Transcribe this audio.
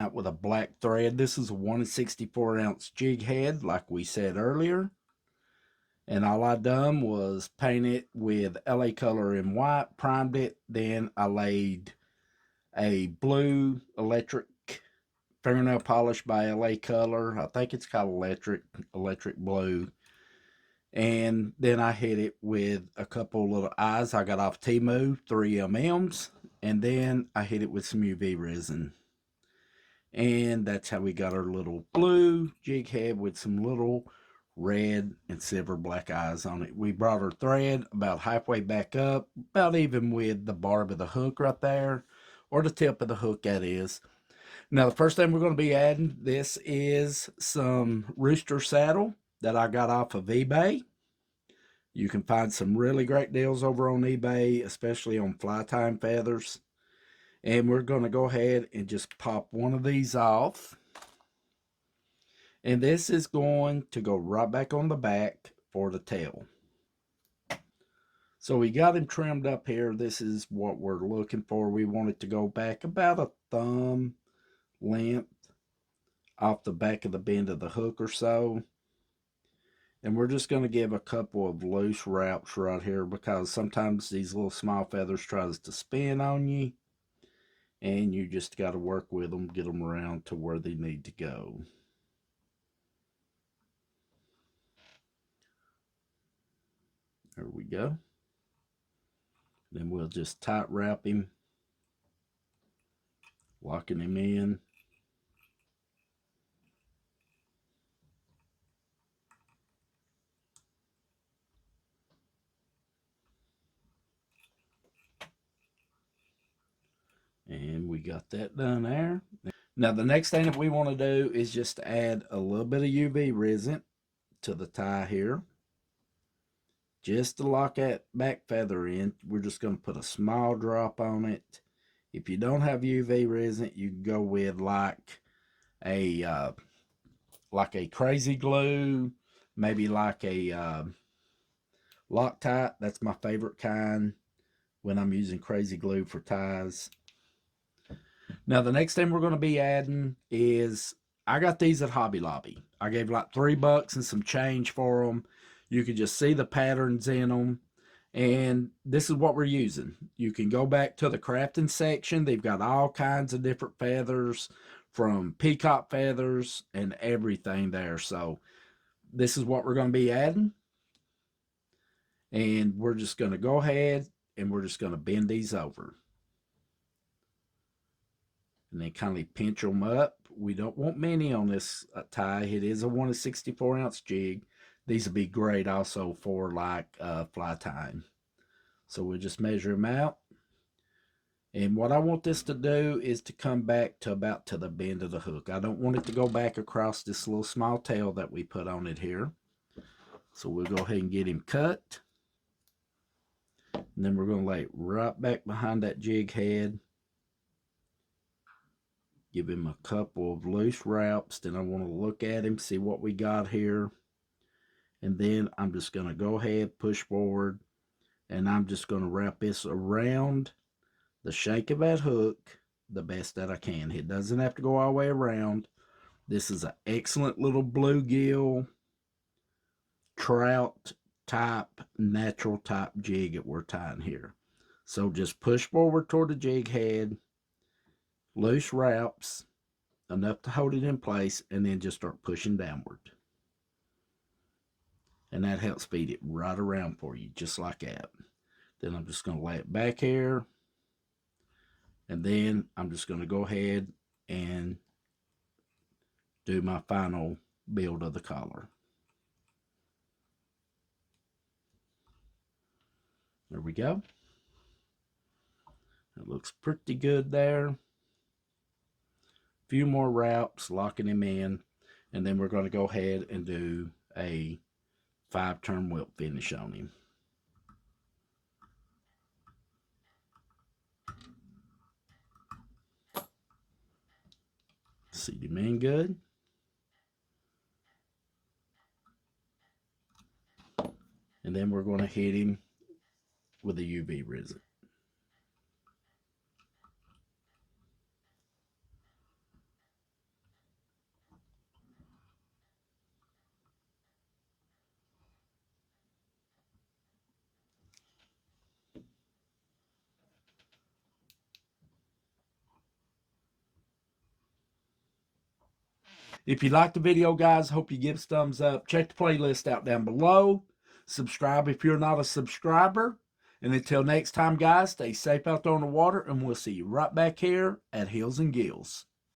out with a black thread. This is a 1/64 ounce jig head, like we said earlier. And all I done was paint it with LA color in white, primed it. Then I laid a blue electric fingernail polish by LA color. I think it's called electric blue. And then I hit it with a couple little eyes I got off Temu, 3 and then I hit it with some UV resin. And that's how we got our little blue jig head with some little red and silver black eyes on it. We brought our thread about halfway back up, about even with the barb of the hook right there, or the tip of the hook, that is. Now, the first thing we're going to be adding, this is some rooster saddle that I got off of eBay. You can find some really great deals over on eBay, especially on fly tying feathers. And we're going to go ahead and just pop one of these off. And this is going to go right back on the back for the tail. So we got him trimmed up here. This is what we're looking for. We want it to go back about a thumb length off the back of the bend of the hook or so. And we're just going to give a couple of loose wraps right here, because sometimes these little small feathers tries to spin on you, and you just got to work with them, get them around to where they need to go. There we go. Then we'll just tight wrap him, locking him in. And we got that done there. Now the next thing that we want to do is just add a little bit of UV resin to the tie here. Just to lock that back feather in, we're just going to put a small drop on it. If you don't have UV resin, you can go with like a crazy glue, maybe like a Loctite. That's my favorite kind when I'm using crazy glue for ties. Now the next thing we're going to be adding is, I got these at Hobby Lobby. I gave like $3 and some change for them. You can just see the patterns in them. And this is what we're using. You can go back to the crafting section. They've got all kinds of different feathers, from peacock feathers and everything there. So this is what we're going to be adding. And we're just going to go ahead and we're just going to bend these over. And then kind of pinch them up. We don't want many on this tie. It is a 1/64 ounce jig. These would be great also for like fly tying. So we'll just measure them out. And what I want this to do is to come back to about to the bend of the hook. I don't want it to go back across this little small tail that we put on it here. So we'll go ahead and get him cut. And then we're going to lay it right back behind that jig head. Give him a couple of loose wraps. Then I want to look at him, see what we got here. And then I'm just going to go ahead, push forward, and I'm just going to wrap this around the shank of that hook the best that I can. It doesn't have to go all the way around. This is an excellent little bluegill, trout type, natural type jig that we're tying here. So just push forward toward the jig head, loose wraps, enough to hold it in place, and then just start pushing downward. And that helps feed it right around for you, just like that. Then I'm just going to lay it back here. And then I'm just going to go ahead and do my final build of the collar. There we go. It looks pretty good there. A few more wraps, locking him in. And then we're going to go ahead and do a 5-turn wilt finish on him. Seat him in good. And then we're going to hit him with the UV resin. If you liked the video, guys, hope you give us a thumbs up. Check the playlist out down below. Subscribe if you're not a subscriber. And until next time, guys, stay safe out there on the water, and we'll see you right back here at Hills and Gills.